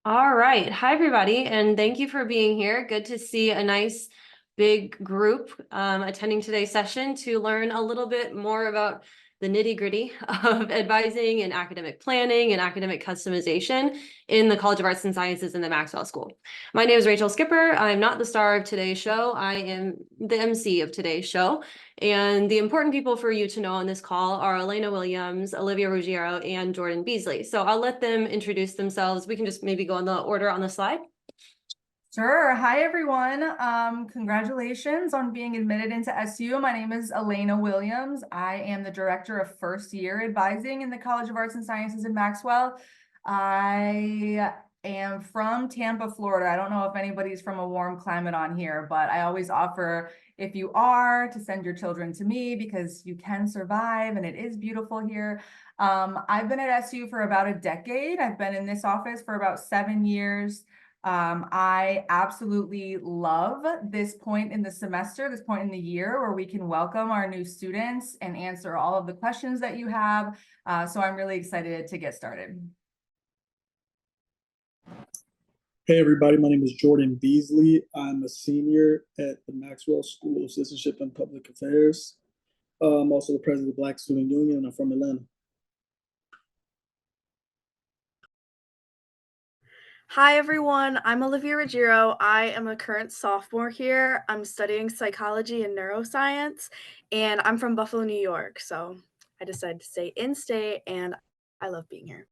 All right. Hi, everybody, and thank you for being here. Good to see a nice big group attending today's session to learn a little bit more about the nitty-gritty of advising and academic planning and academic customization in the College of Arts and Sciences in the Maxwell School. My name is Rachel Skipper. I'm not the star of today's show. I am the MC of today's show. And the important people for you to know on this call are Elena Williams, Olivia Ruggiero, and Jordan Beasley. So I'll let them introduce themselves. We can just maybe go in the order on the slide. Sure. Hi, everyone. Congratulations on being admitted into SU. My name is Elena Williams. I am the Director of First Year Advising in the College of Arts and Sciences in Maxwell. I am from Tampa, Florida. I don't know if anybody's from a warm climate on here, but I always offer, if you are, to send your children to me because you can survive and it is beautiful here. I've been at SU for about a decade. I've been in this office for about 7 years. I absolutely love this point in the semester, this point in the year where we can welcome our new students and answer all of the questions that you have. So I'm really excited to get started. Hey everybody, my name is Jordan Beasley. I'm a senior at the Maxwell School of Citizenship and Public Affairs. I'm also the president of the Black Student Union, and I'm from Atlanta. Hi everyone, I'm Olivia Ruggiero. I am a current sophomore here. I'm studying psychology and neuroscience, and I'm from Buffalo, New York. So I decided to stay in-state, and I love being here.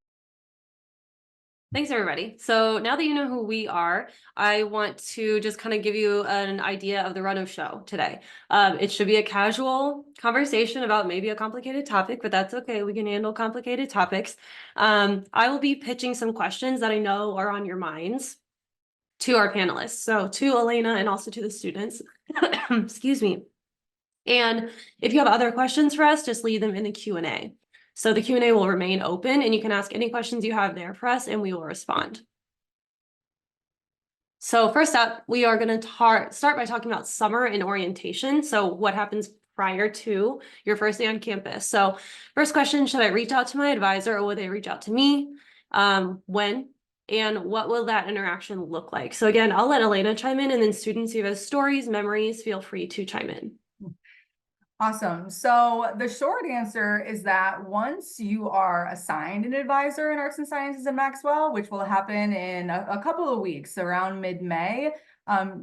Thanks, everybody. So now that you know who we are, I want to just kind of give you an idea of the run of show today. It should be a casual conversation about maybe a complicated topic, but that's okay. We can handle complicated topics. I will be pitching some questions that I know are on your minds to our panelists. So to Elena and also to the students. Excuse me. And if you have other questions for us, just leave them in the Q&A. So the Q&A will remain open and you can ask any questions you have there for us and we will respond. So first up, we are going to start by talking about summer and orientation. So what happens prior to your first day on campus? So first question, should I reach out to my advisor or will they reach out to me? When? And what will that interaction look like? So again, I'll let Elena chime in and then students who have stories, memories, feel free to chime in. Awesome. So the short answer is that once you are assigned an advisor in Arts and Sciences at Maxwell, which will happen in a couple of weeks around mid-May,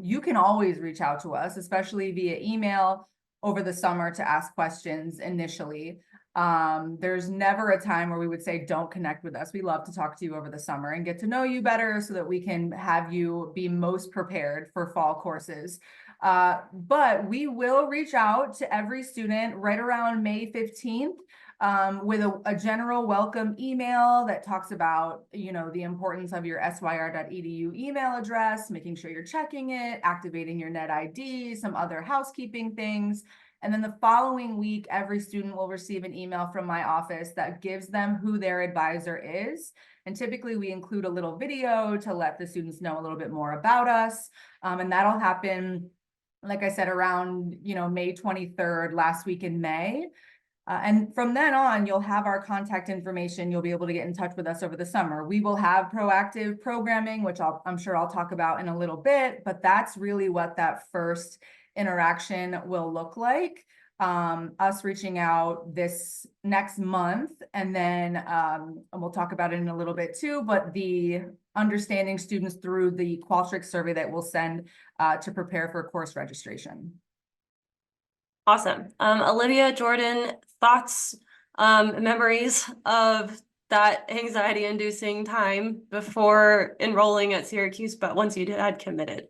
you can always reach out to us, especially via email over the summer to ask questions initially. There's never a time where we would say, don't connect with us. We love to talk to you over the summer and get to know you better so that we can have you be most prepared for fall courses. But we will reach out to every student right around May 15th with a general welcome email that talks about, the importance of your syr.edu email address, making sure you're checking it, activating your net ID, some other housekeeping things. And then the following week, every student will receive an email from my office that gives them who their advisor is. And typically we include a little video to let the students know a little bit more about us. And that'll happen, like I said, around, May 23rd, last week in May. And from then on, you'll have our contact information. You'll be able to get in touch with us over the summer. We will have proactive programming, which I'm sure I'll talk about in a little bit, but that's really what that first interaction will look like. Us reaching out this next month, and then we'll talk about it in a little bit too, but the understanding students through the Qualtrics survey that we'll send to prepare for course registration. Awesome. Olivia, Jordan, thoughts, memories of that anxiety-inducing time before enrolling at Syracuse, but once you had committed?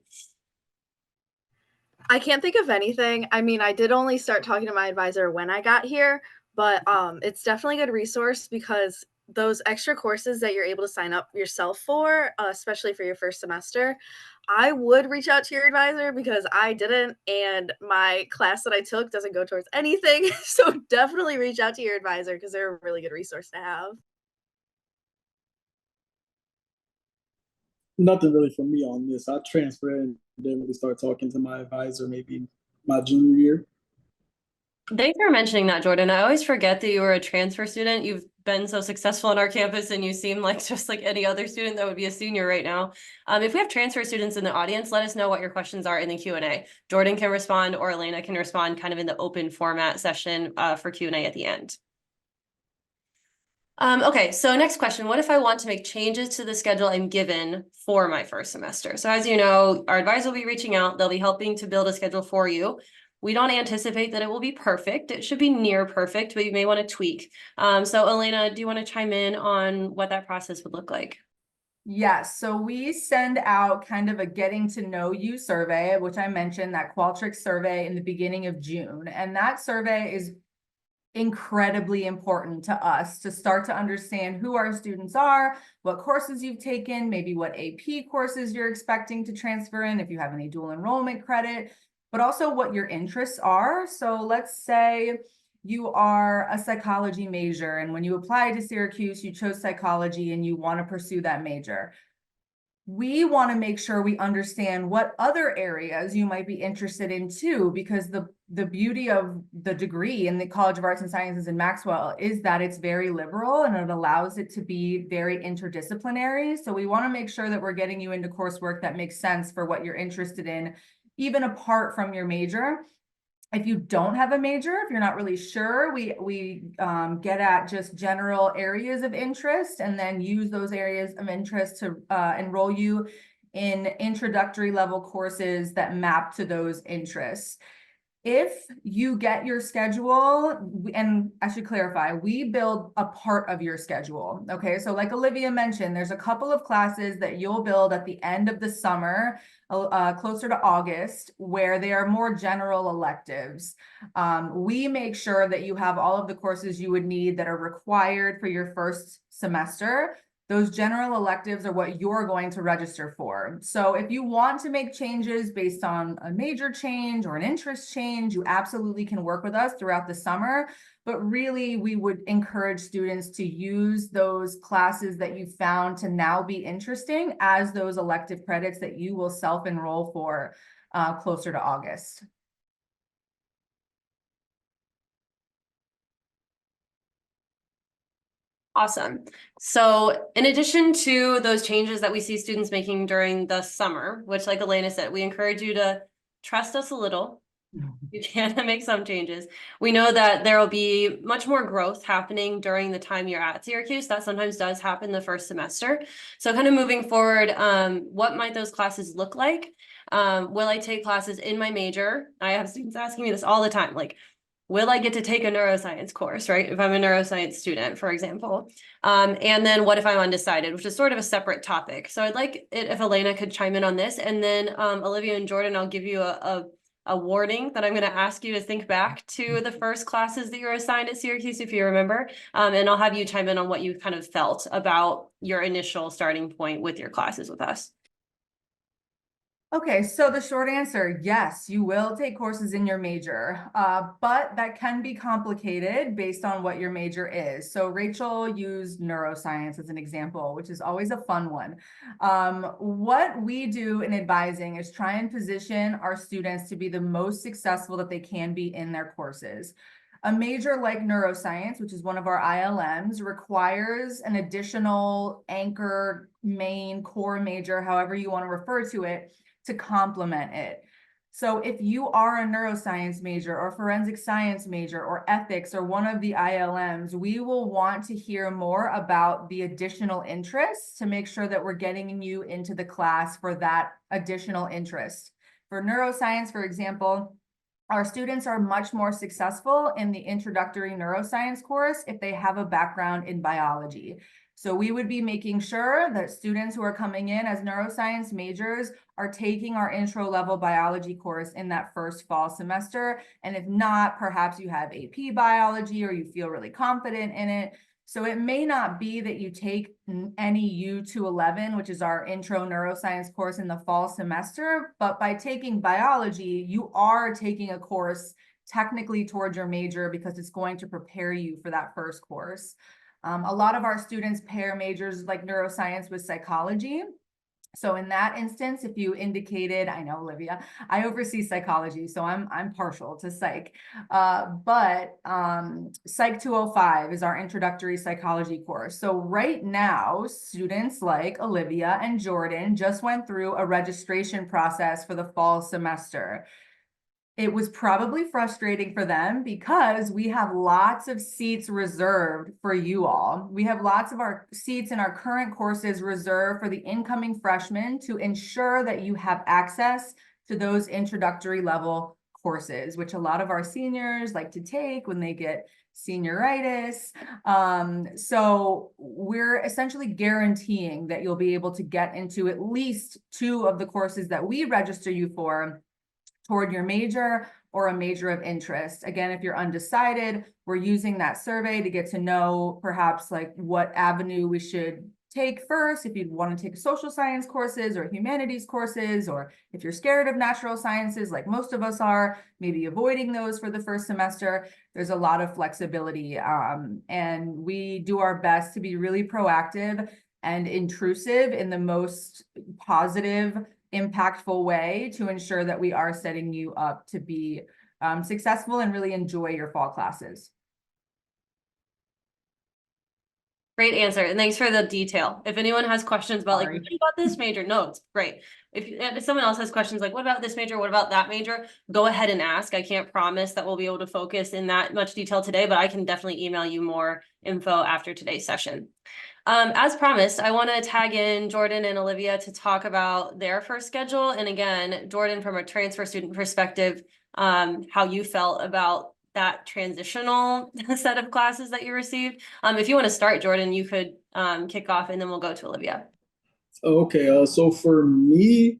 I can't think of anything. I mean, I did only start talking to my advisor when I got here, but it's definitely a good resource because those extra courses that you're able to sign up yourself for, especially for your first semester, I would reach out to your advisor because I didn't, and my class that I took doesn't go towards anything. So definitely reach out to your advisor because they're a really good resource to have. Nothing really for me on this. I transferred and didn't really start talking to my advisor maybe my junior year. Thanks for mentioning that, Jordan. I always forget that you were a transfer student. You've been so successful on our campus and you seem like just like any other student that would be a senior right now. If we have transfer students in the audience, let us know what your questions are in the Q&A. Jordan can respond or Elena can respond kind of in the open format session for Q&A at the end. Okay, so next question. What if I want to make changes to the schedule I'm given for my first semester? So as you know, our advisor will be reaching out. They'll be helping to build a schedule for you. We don't anticipate that it will be perfect. It should be near perfect, but you may want to tweak. So Elena, do you want to chime in on what that process would look like? Yes, so we send out kind of a getting to know you survey, which I mentioned, that Qualtrics survey in the beginning of June. And that survey is incredibly important to us to start to understand who our students are, what courses you've taken, maybe what AP courses you're expecting to transfer in, if you have any dual enrollment credit, but also what your interests are. So let's say you are a psychology major, and when you applied to Syracuse, you chose psychology and you want to pursue that major. We want to make sure we understand what other areas you might be interested in too, because the beauty of the degree in the College of Arts and Sciences in Maxwell is that it's very liberal and it allows it to be very interdisciplinary. So we want to make sure that we're getting you into coursework that makes sense for what you're interested in, even apart from your major. If you don't have a major, if you're not really sure, we get at just general areas of interest and then use those areas of interest to enroll you in introductory level courses that map to those interests. If you get your schedule, and I should clarify, we build a part of your schedule. Okay, so like Olivia mentioned, there's a couple of classes that you'll build at the end of the summer, closer to August, where they are more general electives. We make sure that you have all of the courses you would need that are required for your first semester. Those general electives are what you're going to register for. So if you want to make changes based on a major change or an interest change, you absolutely can work with us throughout the summer. But really, we would encourage students to use those classes that you found to now be interesting as those elective credits that you will self-enroll for closer to August. Awesome. So in addition to those changes that we see students making during the summer, which like Elena said, we encourage you to trust us a little. You can make some changes. We know that there will be much more growth happening during the time you're at Syracuse. That sometimes does happen the first semester. So kind of moving forward, what might those classes look like? Will I take classes in my major? I have students asking me this all the time, like, will I get to take a neuroscience course, right? If I'm a neuroscience student, for example. And then what if I'm undecided, which is sort of a separate topic. So I'd like it if Elena could chime in on this. And then Olivia and Jordan, I'll give you a warning that I'm going to ask you to think back to the first classes that you were assigned at Syracuse, if you remember. And I'll have you chime in on what you kind of felt about your initial starting point with your classes with us. Okay, so the short answer, yes, you will take courses in your major, but that can be complicated based on what your major is. So Rachel used neuroscience as an example, which is always a fun one. What we do in advising is try and position our students to be the most successful that they can be in their courses. A major like neuroscience, which is one of our ILMs, requires an additional anchor, main, core major, however you want to refer to it, to complement it. So if you are a neuroscience major or forensic science major or ethics or one of the ILMs, we will want to hear more about the additional interests to make sure that we're getting you into the class for that additional interest. For neuroscience, for example, our students are much more successful in the introductory neuroscience course if they have a background in biology. So we would be making sure that students who are coming in as neuroscience majors are taking our intro level biology course in that first fall semester. And if not, perhaps you have AP biology or you feel really confident in it. So it may not be that you take any U211, which is our intro neuroscience course in the fall semester, but by taking biology, you are taking a course technically towards your major because it's going to prepare you for that first course. A lot of our students pair majors like neuroscience with psychology. So in that instance, if you indicated, I know, Olivia, I oversee psychology, so I'm partial to psych. But Psych 205 is our introductory psychology course. So right now, students like Olivia and Jordan just went through a registration process for the fall semester. It was probably frustrating for them because we have lots of seats reserved for you all. We have lots of our seats in our current courses reserved for the incoming freshmen to ensure that you have access to those introductory level courses, which a lot of our seniors like to take when they get senioritis. So we're essentially guaranteeing that you'll be able to get into at least 2 of the courses that we register you for toward your major or a major of interest. Again, if you're undecided, we're using that survey to get to know perhaps like what avenue we should take first, if you'd want to take social science courses or humanities courses, or if you're scared of natural sciences, like most of us are, maybe avoiding those for the first semester. There's a lot of flexibility, and we do our best to be really proactive and intrusive in the most positive, impactful way to ensure that we are setting you up to be successful and really enjoy your fall classes. Great answer, and thanks for the detail. If anyone has questions about Sorry. like, what about this major? No, it's great. If someone else has questions like, what about this major? What about that major? Go ahead and ask. I can't promise that we'll be able to focus in that much detail today, but I can definitely email you more info after today's session. As promised, I want to tag in Jordan and Olivia to talk about their first schedule. And again, Jordan, from a transfer student perspective, how you felt about that transitional set of classes that you received. If you want to start, Jordan, you could kick off and then we'll go to Olivia. Okay, so for me,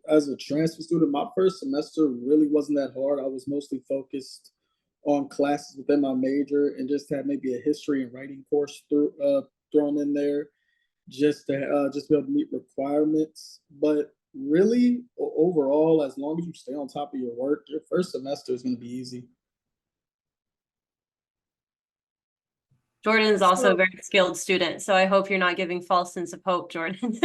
as a transfer student, my first semester really wasn't that hard. I was mostly focused on classes within my major and just had maybe a history and writing course thrown in there just to just be able to meet requirements. But really, overall, as long as you stay on top of your work, your first semester is going to be easy. Jordan is also So- a very skilled student, so I hope you're not giving false sense of hope, Jordan.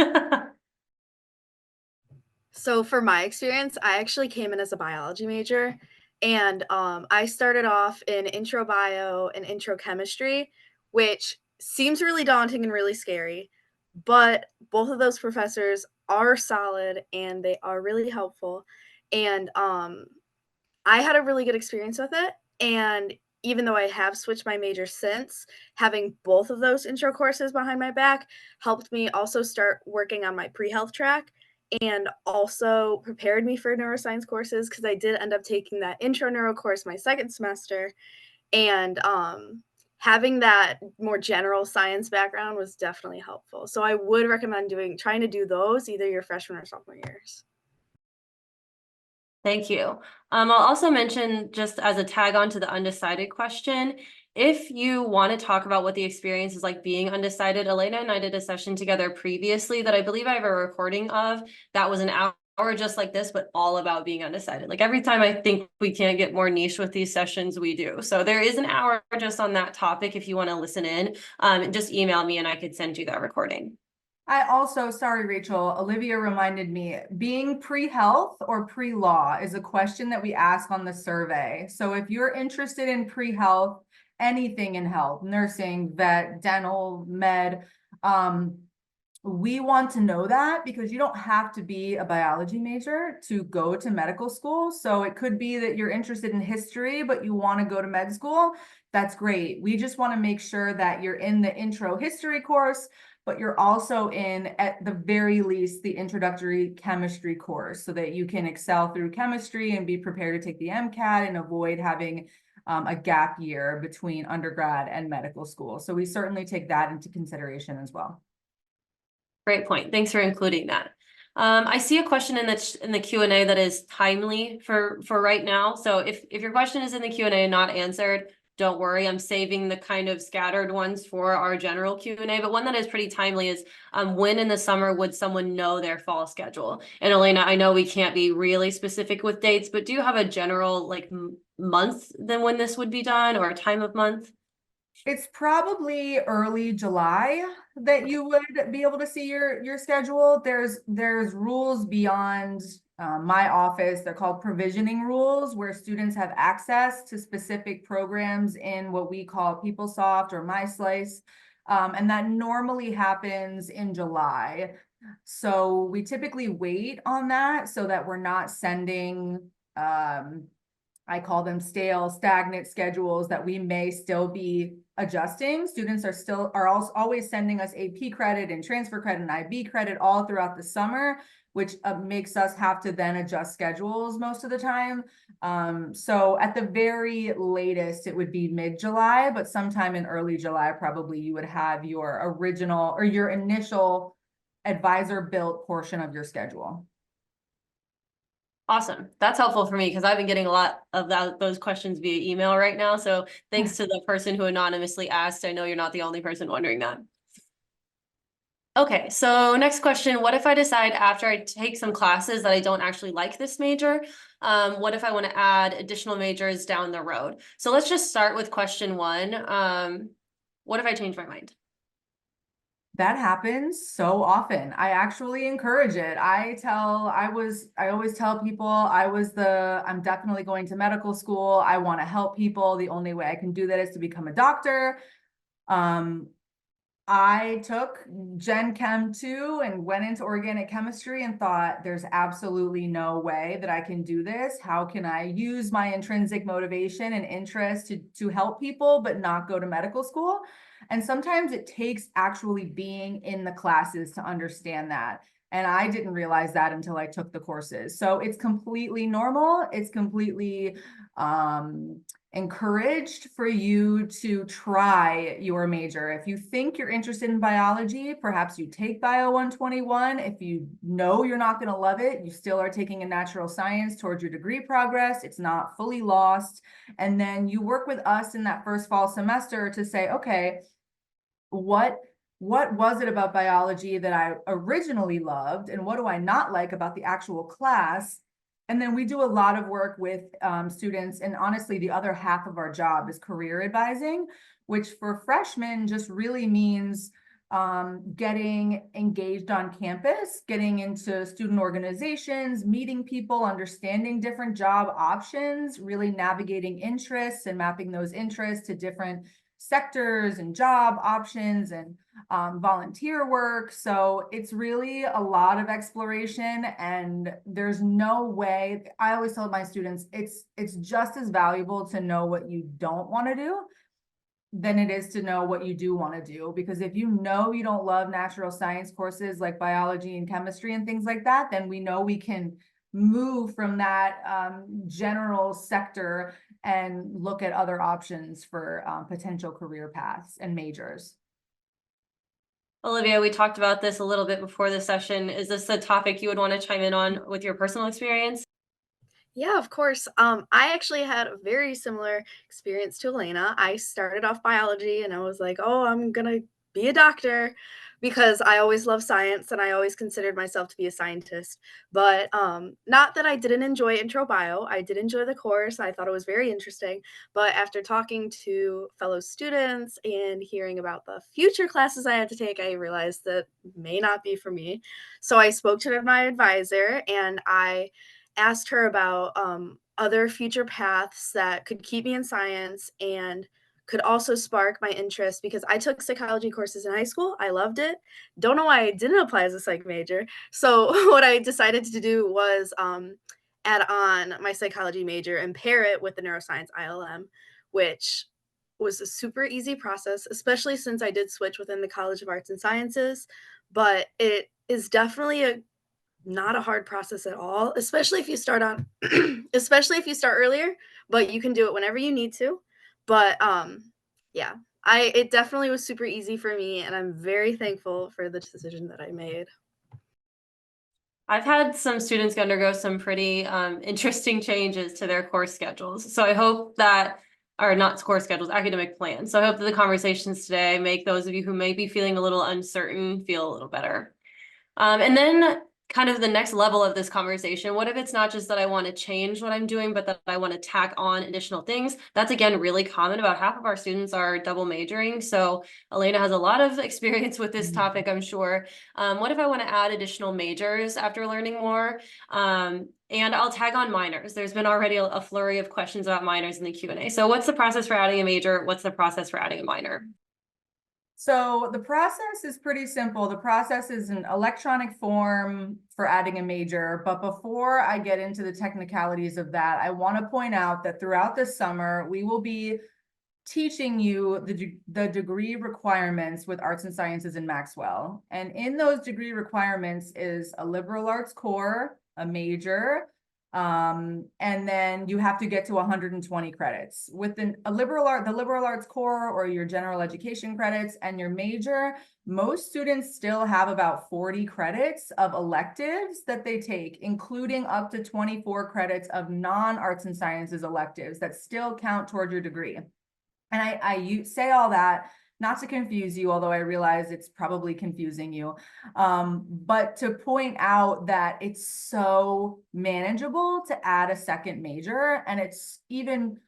So for my experience, I actually came in as a biology major, and I started off in intro bio and intro chemistry, which seems really daunting and really scary, but both of those professors are solid and they are really helpful. And I had a really good experience with it. And even though I have switched my major since, having both of those intro courses behind my back helped me also start working on my pre-health track, and also prepared me for neuroscience courses because I did end up taking that intro neuro course my second semester. And having that more general science background was definitely helpful. So I would recommend trying to do those either your freshman or sophomore years. Thank you. I'll also mention, just as a tag on to the undecided question, if you want to talk about what the experience is like being undecided, Elena and I did a session together previously that I believe I have a recording of, that was an hour just like this, but all about being undecided. Like every time I think we can't get more niche with these sessions, we do. So there is an hour just on that topic if you want to listen in. Just email me and I could send you that recording. I also, sorry, Rachel, Olivia reminded me, being pre-health or pre-law is a question that we ask on the survey. So if you're interested in pre-health, anything in health, nursing, vet, dental, med, we want to know that because you don't have to be a biology major to go to medical school. So it could be that you're interested in history, but you want to go to med school. That's great. We just want to make sure that you're in the intro history course, but you're also in, at the very least, the introductory chemistry course so that you can excel through chemistry and be prepared to take the MCAT and avoid having a gap year between undergrad and medical school. So we certainly take that into consideration as well. Great point. Thanks for including that. I see a question in the Q&A that is timely for right now. So if your question is in the Q&A and not answered, don't worry. I'm saving the kind of scattered ones for our general Q&A. But one that is pretty timely is when in the summer would someone know their fall schedule? And Elena, I know we can't be really specific with dates, but do you have a general like month then when this would be done or a time of month? It's probably early July that you would be able to see your schedule. There's rules beyond my office. They're called provisioning rules, where students have access to specific programs in what we call PeopleSoft or MySlice. And that normally happens in July. So we typically wait on that so that we're not sending I call them stale, stagnant schedules that we may still be adjusting. Students are also always sending us AP credit and transfer credit and IB credit all throughout the summer, which makes us have to then adjust schedules most of the time. So at the very latest, it would be mid-July, but sometime in early July, probably you would have your original or your initial advisor built portion of your schedule. Awesome. That's helpful for me because I've been getting a lot of those questions via email right now. So thanks to the person who anonymously asked. I know you're not the only person wondering that. Okay, so next question. What if I decide after I take some classes that I don't actually like this major? What if I want to add additional majors down the road? So let's just start with question one. What if I change my mind? That happens so often. I actually encourage it. I always tell people I'm definitely going to medical school. I want to help people. The only way I can do that is to become a doctor. I took Gen Chem 2 and went into organic chemistry and thought there's absolutely no way that I can do this. How can I use my intrinsic motivation and interest to help people, but not go to medical school? And sometimes it takes actually being in the classes to understand that. And I didn't realize that until I took the courses. So it's completely normal. It's completely encouraged for you to try your major. If you think you're interested in biology, perhaps you take Bio 121. If you know you're not going to love it, you still are taking a natural science towards your degree progress. It's not fully lost. And then you work with us in that first fall semester to say, okay, what was it about biology that I originally loved? And what do I not like about the actual class? And then we do a lot of work with students. And honestly, the other half of our job is career advising, which for freshmen just really means getting engaged on campus, getting into student organizations, meeting people, understanding different job options, really navigating interests and mapping those interests to different sectors and job options and volunteer work. So it's really a lot of exploration, and there's no way. I always tell my students it's just as valuable to know what you don't want to do than it is to know what you do want to do. Because if you know you don't love natural science courses like biology and chemistry and things like that, then we know we can move from that general sector and look at other options for potential career paths and majors. Olivia, we talked about this a little bit before the session. Is this a topic you would want to chime in on with your personal experience? Yeah, of course. I actually had a very similar experience to Elena. I started off biology and I was like, oh, I'm gonna be a doctor because I always loved science and I always considered myself to be a scientist. But not that I didn't enjoy intro bio. I did enjoy the course. I thought it was very interesting. But after talking to fellow students and hearing about the future classes I had to take, I realized that may not be for me. So I spoke to my advisor and I asked her about other future paths that could keep me in science and could also spark my interest because I took psychology courses in high school. I loved it. Don't know why I didn't apply as a psych major. So what I decided to do was add on my psychology major and pair it with the neuroscience ILM, which was a super easy process, especially since I did switch within the College of Arts and Sciences. But it is definitely not a hard process at all, especially if you start on especially if you start earlier, but you can do it whenever you need to. But yeah, it definitely was super easy for me and I'm very thankful for the decision that I made. I've had some students undergo some pretty interesting changes to their course schedules. So I hope that, or not course schedules, academic plans. So I hope that the conversations today make those of you who may be feeling a little uncertain feel a little better. And then kind of the next level of this conversation. What if it's not just that I want to change what I'm doing, but that I want to tack on additional things? That's again really common. About half of our students are double majoring. So Elena has a lot of experience with this topic, I'm sure. What if I want to add additional majors after learning more? And I'll tag on minors. There's been already a flurry of questions about minors in the Q&A. So what's the process for adding a major? What's the process for adding a minor? So the process is pretty simple. The process is an electronic form for adding a major. But before I get into the technicalities of that, I want to point out that throughout the summer, we will be teaching you the degree requirements with arts and sciences in Maxwell. And in those degree requirements is a liberal arts core, a major, and then you have to get to 120 credits. With the liberal arts core or your general education credits and your major, most students still have about 40 credits of electives that they take, including up to 24 credits of non-arts and sciences electives that still count toward your degree. And I say all that not to confuse you, although I realize it's probably confusing you, but to point out that it's so manageable to add a second major, and it's even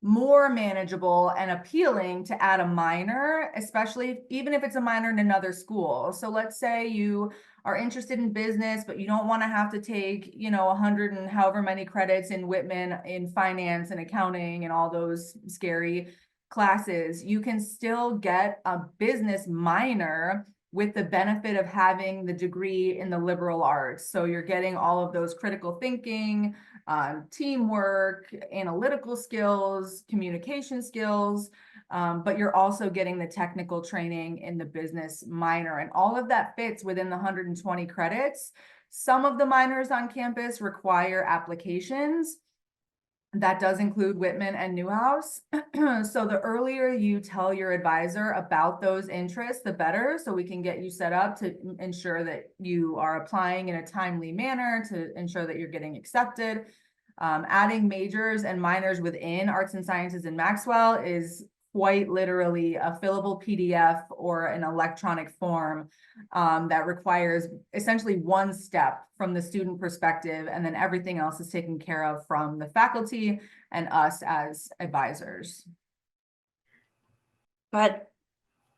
more manageable and appealing to add a minor, especially even if it's a minor in another school. So let's say you are interested in business, but you don't want to have to take, 100 and however many credits in Whitman in finance and accounting and all those scary classes. You can still get a business minor with the benefit of having the degree in the liberal arts. So you're getting all of those critical thinking, teamwork, analytical skills, communication skills, but you're also getting the technical training in the business minor. And all of that fits within the 120 credits. Some of the minors on campus require applications. That does include Whitman and Newhouse. So the earlier you tell your advisor about those interests, the better, so we can get you set up to ensure that you are applying in a timely manner to ensure that you're getting accepted. Adding majors and minors within arts and sciences in Maxwell is quite literally a fillable PDF or an electronic form that requires essentially one step from the student perspective, and then everything else is taken care of from the faculty and us as advisors. Go ahead.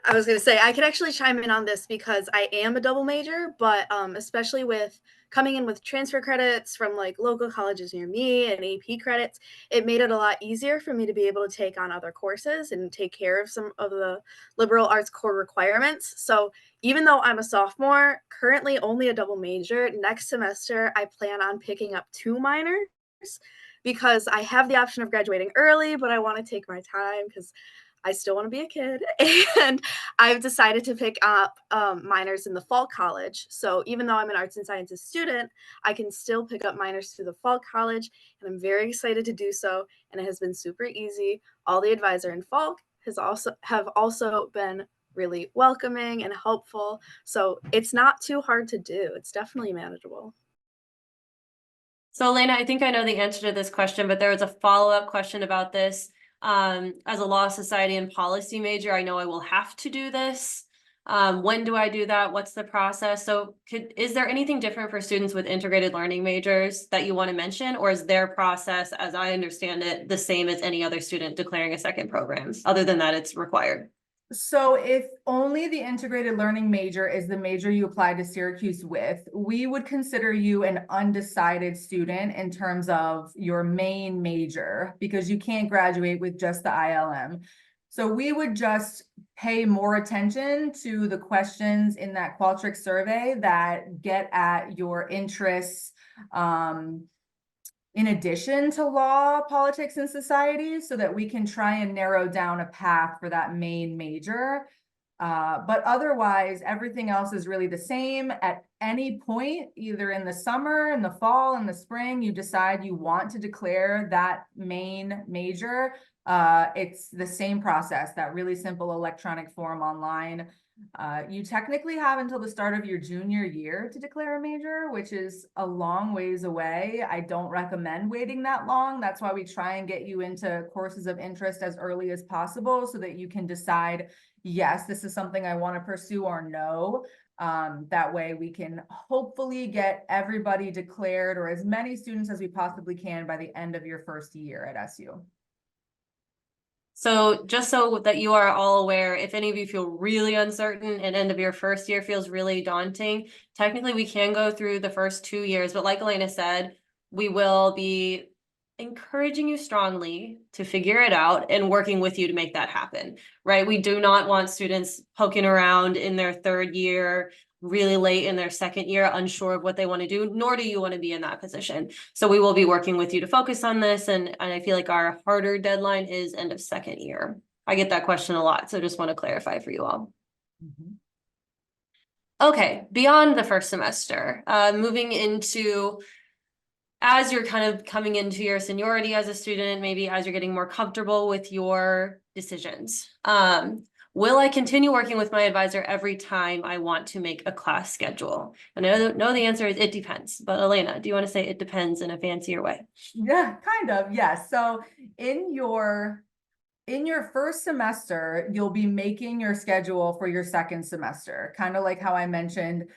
I was going to say, I could actually chime in on this because I am a double major, but especially with coming in with transfer credits from like local colleges near me and AP credits, it made it a lot easier for me to be able to take on other courses and take care of some of the liberal arts core requirements. So even though I'm a sophomore, currently only a double major, next semester I plan on picking up 2 minors because I have the option of graduating early, but I want to take my time because I still want to be a kid, and I've decided to pick up minors in the fall college. So even though I'm an arts and sciences student, I can still pick up minors through the fall college, and I'm very excited to do so. And it has been super easy. All the advisor in fall have also been really welcoming and helpful. So it's not too hard to do. It's definitely manageable. So Elena, I think I know the answer to this question, but there was a follow-up question about this. As a law, society, and policy major, I know I will have to do this. When do I do that? What's the process? So is there anything different for students with integrated learning majors that you want to mention, or is their process, as I understand it, the same as any other student declaring a second program? Other than that, it's required. So if only the integrated learning major is the major you apply to Syracuse with, we would consider you an undecided student in terms of your main major, because you can't graduate with just the ILM. So we would just pay more attention to the questions in that Qualtrics survey that get at your interests, in addition to law, politics, and society, so that we can try and narrow down a path for that main major. But otherwise, everything else is really the same. At any point, either in the summer, in the fall, in the spring, you decide you want to declare that main major, it's the same process, that really simple electronic form online. You technically have until the start of your junior year to declare a major, which is a long ways away. I don't recommend waiting that long. That's why we try and get you into courses of interest as early as possible so that you can decide, yes, this is something I want to pursue, or no. That way we can hopefully get everybody declared, or as many students as we possibly can, by the end of your first year at SU. So just so that you are all aware, if any of you feel really uncertain and end of your first year feels really daunting, technically we can go through the first 2 years, but like Elena said, we will be encouraging you strongly to figure it out and working with you to make that happen, right? We do not want students poking around in their third year, really late in their second year, unsure of what they want to do, nor do you want to be in that position. So we will be working with you to focus on this. And I feel like our harder deadline is end of second year. I get that question a lot, so just want to clarify for you all. Okay, beyond the first semester, moving into, as you're kind of coming into your seniority as a student, maybe as you're getting more comfortable with your decisions. Will I continue working with my advisor every time I want to make a class schedule? And I know the answer is it depends, but Elena, do you want to say it depends in a fancier way? Yeah, kind of, yes. So in your first semester, you'll be making your schedule for your second semester, kind of like how I mentioned,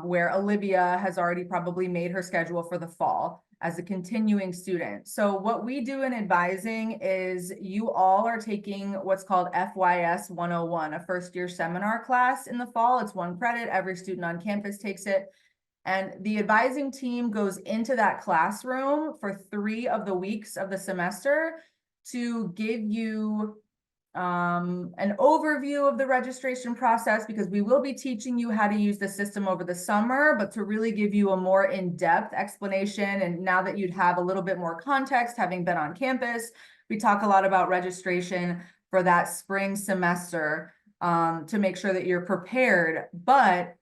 where Olivia has already probably made her schedule for the fall as a continuing student. So what we do in advising is you all are taking what's called FYS 101, a first year seminar class in the fall. It's 1 credit. Every student on campus takes it. And the advising team goes into that classroom for 3 of the weeks of the semester to give you an overview of the registration process, because we will be teaching you how to use the system over the summer, but to really give you a more in-depth explanation. And now that you'd have a little bit more context, having been on campus, we talk a lot about registration for that spring semester to make sure that you're prepared. But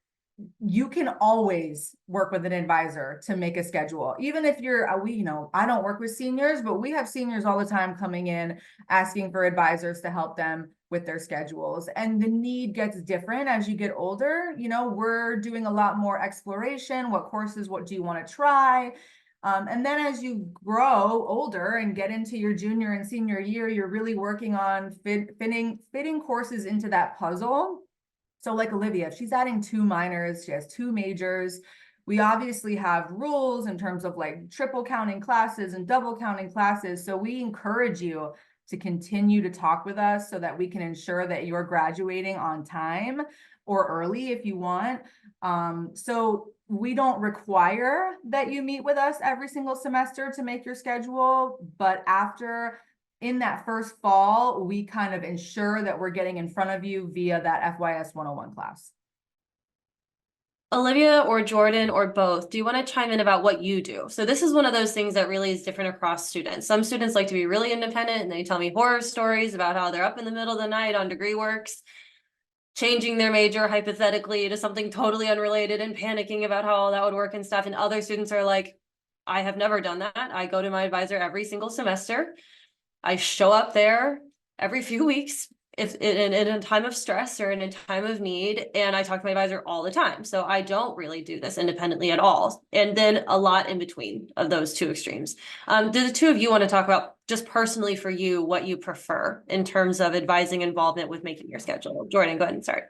you can always work with an advisor to make a schedule. Even if you're, I don't work with seniors, but we have seniors all the time coming in asking for advisors to help them with their schedules. And the need gets different as you get older. We're doing a lot more exploration. What courses, what do you want to try? And then as you grow older and get into your junior and senior year, you're really working on fitting courses into that puzzle. So like Olivia, if she's adding 2 minors, she has 2 majors. We obviously have rules in terms of like triple counting classes and double counting classes. So we encourage you to continue to talk with us so that we can ensure that you're graduating on time or early if you want. So we don't require that you meet with us every single semester to make your schedule, but in that first fall, we kind of ensure that we're getting in front of you via that FYS 101 class. Olivia or Jordan or both, do you want to chime in about what you do? So this is one of those things that really is different across students. Some students like to be really independent and they tell me horror stories about how they're up in the middle of the night on degree works, changing their major hypothetically to something totally unrelated and panicking about how all that would work and stuff. And other students are like, I have never done that. I go to my advisor every single semester. I show up there every few weeks if in a time of stress or in a time of need, and I talk to my advisor all the time. So I don't really do this independently at all. And then a lot in between of those 2 extremes. Do the 2 of you want to talk about just personally for you, what you prefer in terms of advising involvement with making your schedule? Jordan, go ahead and start.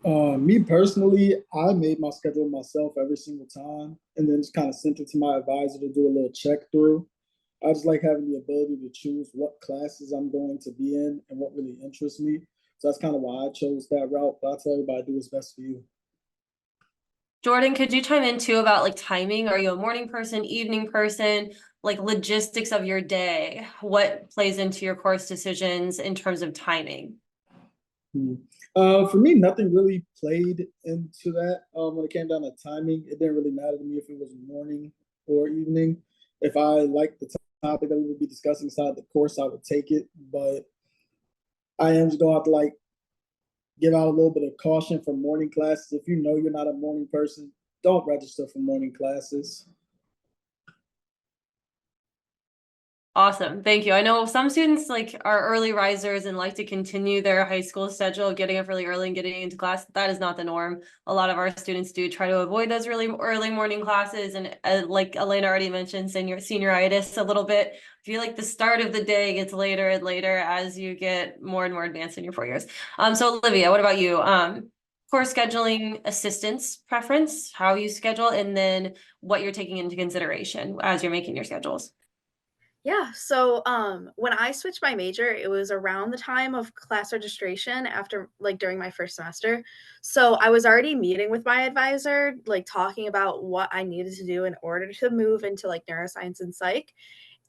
Me personally, I made my schedule myself every single time and then just kind of sent it to my advisor to do a little check through. I just like having the ability to choose what classes I'm going to be in and what really interests me. So that's kind of why I chose that route. But I'll tell everybody, do what's best for you. Jordan, could you chime in too about like timing? Are you a morning person, evening person, like logistics of your day? What plays into your course decisions in terms of timing? For me, nothing really played into that. When it came down to timing, it didn't really matter to me if it was morning or evening. If I liked the topic that we would be discussing inside the course, I would take it. But I am just going to have to like give out a little bit of caution for morning classes. If you know you're not a morning person, don't register for morning classes. Awesome. Thank you. I know some students like are early risers and like to continue their high school schedule, getting up really early and getting into class. That is not the norm. A lot of our students do try to avoid those really early morning classes. And like Elena already mentioned, senioritis a little bit. I feel like the start of the day gets later and later as you get more and more advanced in your 4 years. So Olivia, what about you? course scheduling assistance preference, how you schedule, and then what you're taking into consideration as you're making your schedules. Yeah, so when I switched my major, it was around the time of class registration after like during my first semester. So I was already meeting with my advisor, like talking about what I needed to do in order to move into like neuroscience and psych.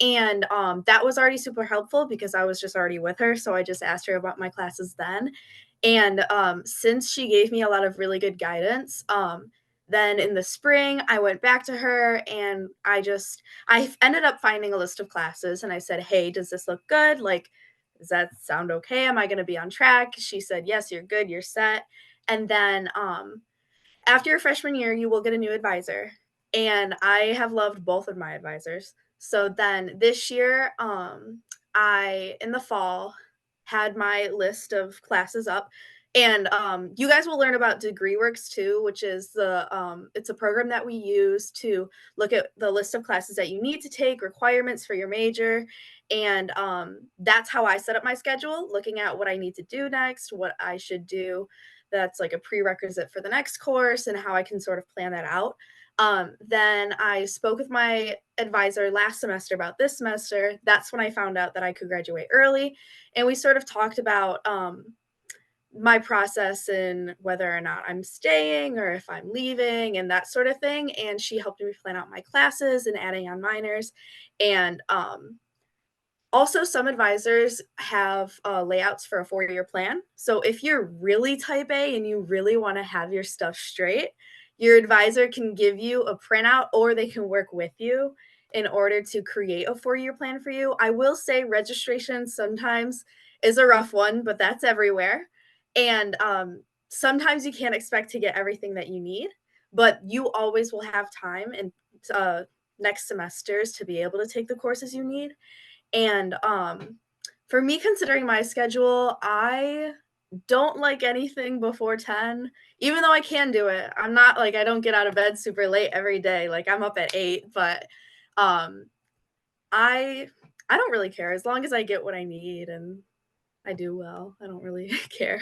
And that was already super helpful because I was just already with her. So I just asked her about my classes then. And since she gave me a lot of really good guidance, then in the spring, I went back to her and I ended up finding a list of classes and I said, hey, does this look good? Like, does that sound okay? Am I going to be on track? She said, yes, you're good, you're set. And then after your freshman year, you will get a new advisor. And I have loved both of my advisors. So then this year, I, in the fall, had my list of classes up. And you guys will learn about DegreeWorks too, which is it's a program that we use to look at the list of classes that you need to take, requirements for your major. And that's how I set up my schedule, looking at what I need to do next, what I should do that's like a prerequisite for the next course and how I can sort of plan that out. Then I spoke with my advisor last semester about this semester. That's when I found out that I could graduate early. And we sort of talked about my process and whether or not I'm staying or if I'm leaving and that sort of thing. And she helped me plan out my classes and adding on minors. And also, some advisors have layouts for a 4-year plan. So if you're really type A and you really want to have your stuff straight, your advisor can give you a printout or they can work with you in order to create a 4-year plan for you. I will say registration sometimes is a rough one, but that's everywhere. And sometimes you can't expect to get everything that you need, but you always will have time in next semesters to be able to take the courses you need. And for me, considering my schedule, I don't like anything before 10, even though I can do it. I'm not like I don't get out of bed super late every day. Like I'm up at 8, but um I I don't really care as long as I get what I need and I do well. I don't really care.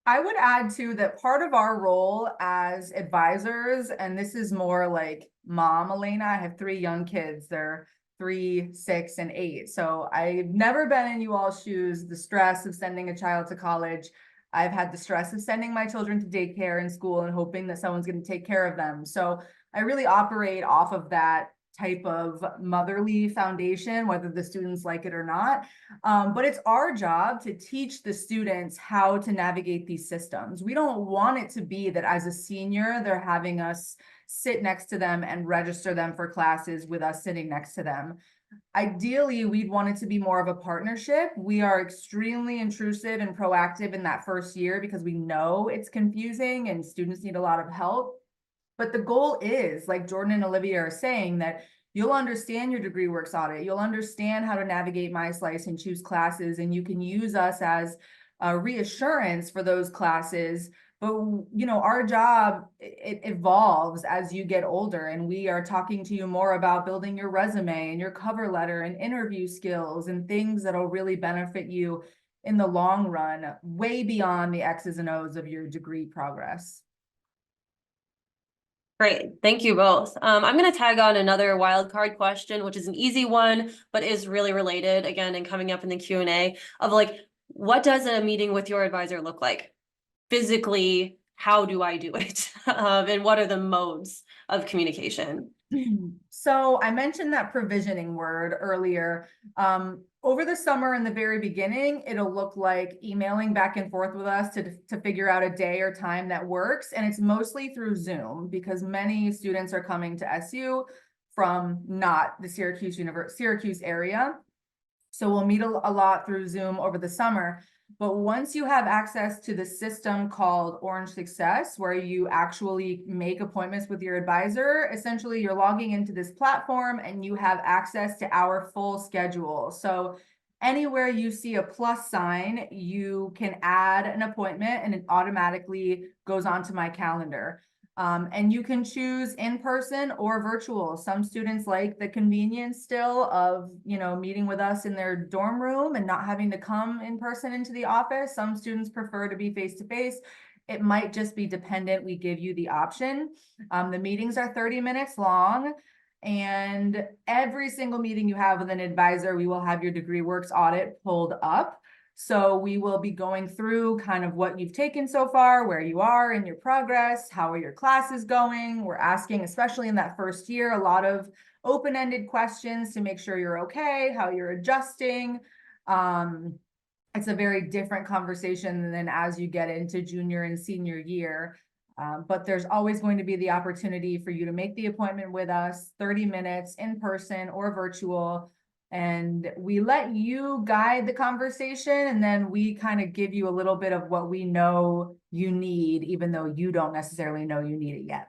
I would add too that part of our role as advisors, and this is more like mom, Elena, I have 3 young kids. They're 3, 6, and 8. So I've never been in you all's shoes, the stress of sending a child to college. I've had the stress of sending my children to daycare and school and hoping that someone's going to take care of them. So I really operate off of that type of motherly foundation, whether the students like it or not. But it's our job to teach the students how to navigate these systems. We don't want it to be that as a senior, they're having us sit next to them and register them for classes with us sitting next to them. Ideally, we'd want it to be more of a partnership. We are extremely intrusive and proactive in that first year because we know it's confusing and students need a lot of help. But the goal is, like Jordan and Olivia are saying, that you'll understand your DegreeWorks audit. You'll understand how to navigate MySlice and choose classes, and you can use us as a reassurance for those classes. But you know, our job, it evolves as you get older, and we are talking to you more about building your resume and your cover letter and interview skills and things that'll really benefit you in the long run, way beyond the X's and O's of your degree progress. Great, thank you both. I'm going to tag on another wildcard question, which is an easy one, but is really related again and coming up in the Q&A of like, what does a meeting with your advisor look like? Physically, how do I do it? And what are the modes of communication? So I mentioned that provisioning word earlier. Over the summer in the very beginning, it'll look like emailing back and forth with us to figure out a day or time that works. And it's mostly through Zoom because many students are coming to SU from not the Syracuse area. So we'll meet a lot through Zoom over the summer. But once you have access to the system called Orange Success, where you actually make appointments with your advisor, essentially you're logging into this platform and you have access to our full schedule. So anywhere you see a plus sign, you can add an appointment and it automatically goes onto my calendar. And you can choose in person or virtual. Some students like the convenience still of, meeting with us in their dorm room and not having to come in person into the office. Some students prefer to be face to face. It might just be dependent. We give you the option. The meetings are 30 minutes long. And every single meeting you have with an advisor, we will have your degree works audit pulled up. So we will be going through kind of what you've taken so far, where you are in your progress, how are your classes going. We're asking, especially in that first year, a lot of open-ended questions to make sure you're okay, how you're adjusting. It's a very different conversation than as you get into junior and senior year. But there's always going to be the opportunity for you to make the appointment with us, 30 minutes in person or virtual. And we let you guide the conversation, and then we kind of give you a little bit of what we know you need, even though you don't necessarily know you need it yet.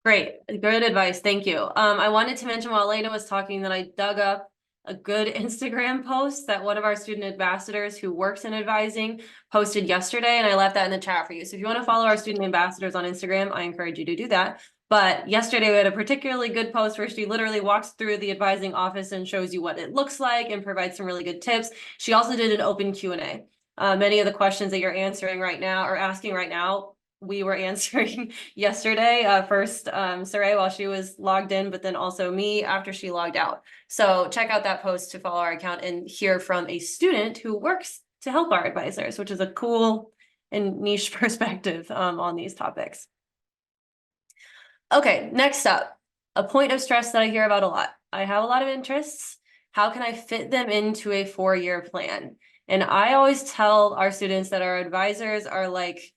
Great, good advice. Thank you. I wanted to mention while Elena was talking that I dug up a good Instagram post that one of our student ambassadors who works in advising posted yesterday, and I left that in the chat for you. So if you want to follow our student ambassadors on Instagram, I encourage you to do that. But yesterday we had a particularly good post where she literally walks through the advising office and shows you what it looks like and provides some really good tips. She also did an open Q&A. Many of the questions that you're answering right now or asking right now, we were answering yesterday, first Saray while she was logged in, but then also me after she logged out. So check out that post to follow our account and hear from a student who works to help our advisors, which is a cool and niche perspective on these topics. Okay, next up, a point of stress that I hear about a lot. I have a lot of interests. How can I fit them into a 4-year plan? And I always tell our students that our advisors are like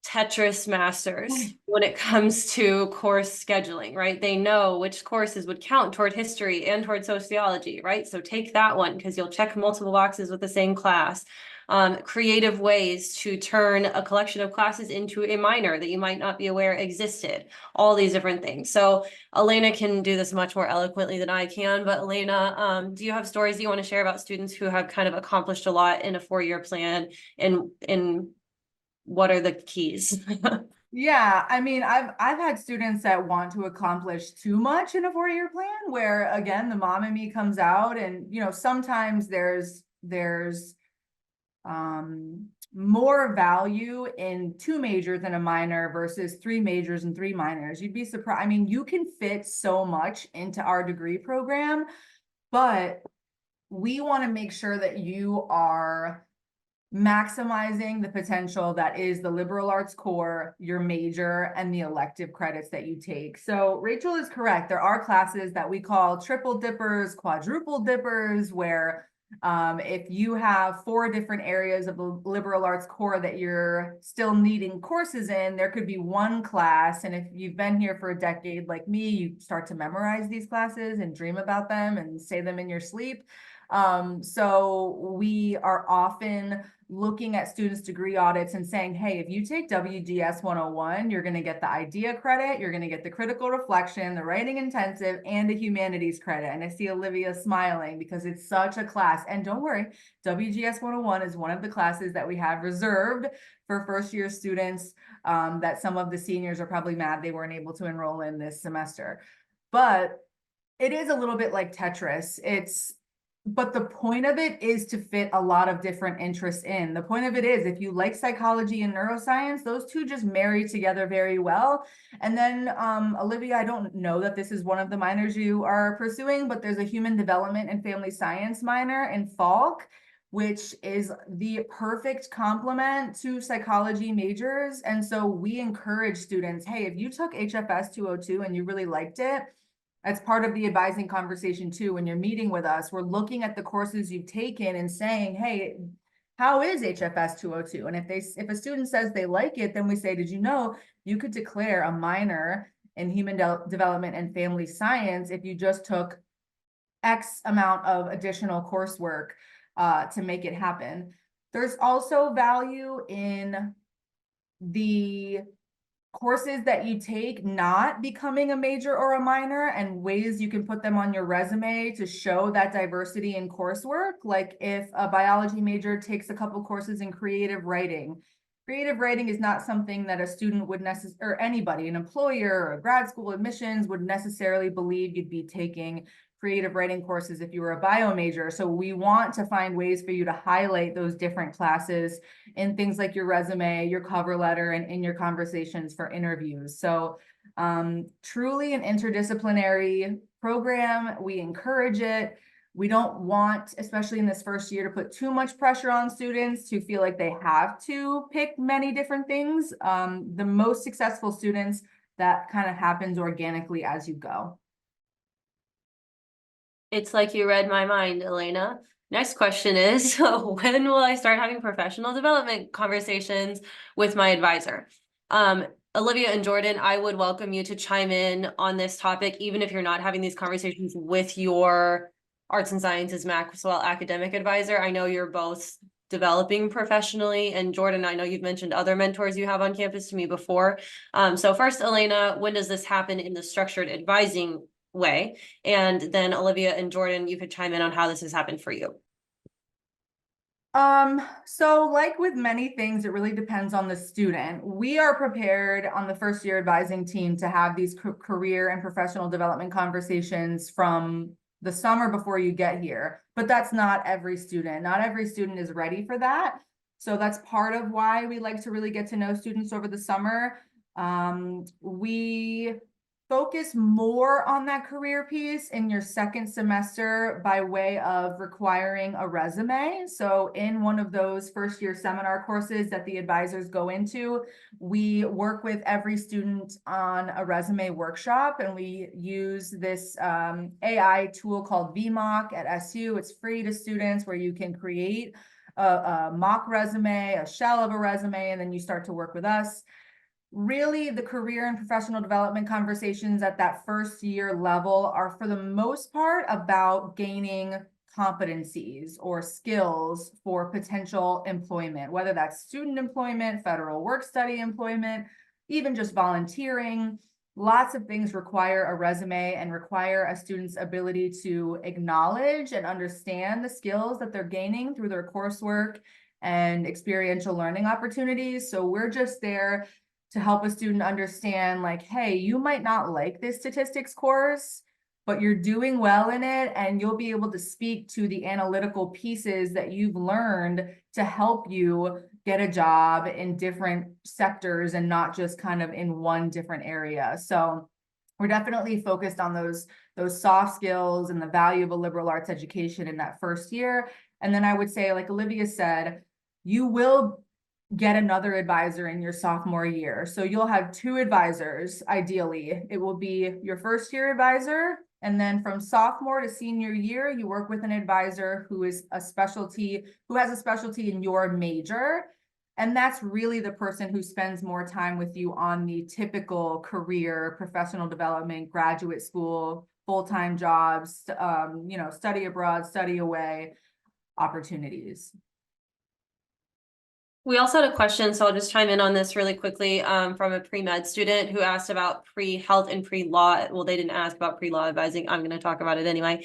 Tetris masters when it comes to course scheduling, right? They know which courses would count toward history and toward sociology, right? So take that one because you'll check multiple boxes with the same class. Creative ways to turn a collection of classes into a minor that you might not be aware existed, all these different things. So Elena can do this much more eloquently than I can, but Elena, do you have stories you want to share about students who have kind of accomplished a lot in a 4-year plan, and what are the keys? Yeah, I mean, I've had students that want to accomplish too much in a 4-year plan, where again, the mom in me comes out, and sometimes there's more value in 2 majors and a minor versus 3 majors and 3 minors. You'd be surprised. I mean, you can fit so much into our degree program, but we want to make sure that you are maximizing the potential that is the liberal arts core, your major, and the elective credits that you take. So Rachel is correct. There are classes that we call triple dippers, quadruple dippers, where if you have 4 different areas of the liberal arts core that you're still needing courses in, there could be one class. And if you've been here for a decade like me, you start to memorize these classes and dream about them and say them in your sleep. So we are often looking at students' degree audits and saying, hey, if you take WGS 101, you're going to get the idea credit, you're going to get the critical reflection, the writing intensive, and the humanities credit. And I see Olivia smiling because it's such a class. And don't worry, WGS 101 is one of the classes that we have reserved for first-year students that some of the seniors are probably mad they weren't able to enroll in this semester. But it is a little bit like Tetris. But the point of it is to fit a lot of different interests in. The point of it is, if you like psychology and neuroscience, those two just marry together very well. And then, Olivia, I don't know that this is one of the minors you are pursuing, but there's a human development and family science minor in Falk, which is the perfect complement to psychology majors. And so we encourage students, hey, if you took HFS 202 and you really liked it, that's part of the advising conversation too. When you're meeting with us, we're looking at the courses you've taken and saying, hey, how is HFS 202? And if a student says they like it, then we say, did you know you could declare a minor in human development and family science if you just took X amount of additional coursework to make it happen. There's also value in the courses that you take not becoming a major or a minor, and ways you can put them on your resume to show that diversity in coursework. Like if a biology major takes a couple courses in creative writing, Creative writing is not something that a student would or anybody, an employer or grad school admissions would necessarily believe you'd be taking creative writing courses if you were a bio major. So we want to find ways for you to highlight those different classes in things like your resume, your cover letter, and in your conversations for interviews. So truly an interdisciplinary program. We encourage it. We don't want, especially in this first year, to put too much pressure on students to feel like they have to pick many different things. The most successful students, that kind of happens organically as you go. It's like you read my mind, Elena. Next question is, when will I start having professional development conversations with my advisor? Olivia and Jordan, I would welcome you to chime in on this topic, even if you're not having these conversations with your Arts and Sciences Maxwell academic advisor. I know you're both developing professionally, and Jordan, I know you've mentioned other mentors you have on campus to me before. So first, Elena, when does this happen in the structured advising way? And then Olivia and Jordan, you could chime in on how this has happened for you. So like with many things, it really depends on the student. We are prepared on the first year advising team to have these career and professional development conversations from the summer before you get here, but that's not every student. Not every student is ready for that. So that's part of why we like to really get to know students over the summer. We focus more on that career piece in your second semester by way of requiring a resume. So in one of those first year seminar courses that the advisors go into, we work with every student on a resume workshop, and we use this AI tool called VMock at SU. It's free to students, where you can create a mock resume, a shell of a resume, and then you start to work with us. Really, the career and professional development conversations at that first year level are, for the most part, about gaining competencies or skills for potential employment, whether that's student employment, federal work-study employment, even just volunteering. Lots of things require a resume and require a student's ability to acknowledge and understand the skills that they're gaining through their coursework and experiential learning opportunities. So we're just there to help a student understand, like, hey, you might not like this statistics course, but you're doing well in it, and you'll be able to speak to the analytical pieces that you've learned to help you get a job in different sectors and not just kind of in one different area. So we're definitely focused on those soft skills and the value of a liberal arts education in that first year. And then I would say, like Olivia said, you will get another advisor in your sophomore year. So you'll have 2 advisors, ideally. It will be your first year advisor, and then from sophomore to senior year, you work with an advisor who has a specialty in your major. And that's really the person who spends more time with you on the typical career, professional development, graduate school, full-time jobs, study abroad, study away opportunities. We also had a question, so I'll just chime in on this really quickly, from a pre-med student who asked about pre-health and pre-law. Well, they didn't ask about pre-law advising. I'm going to talk about it anyway.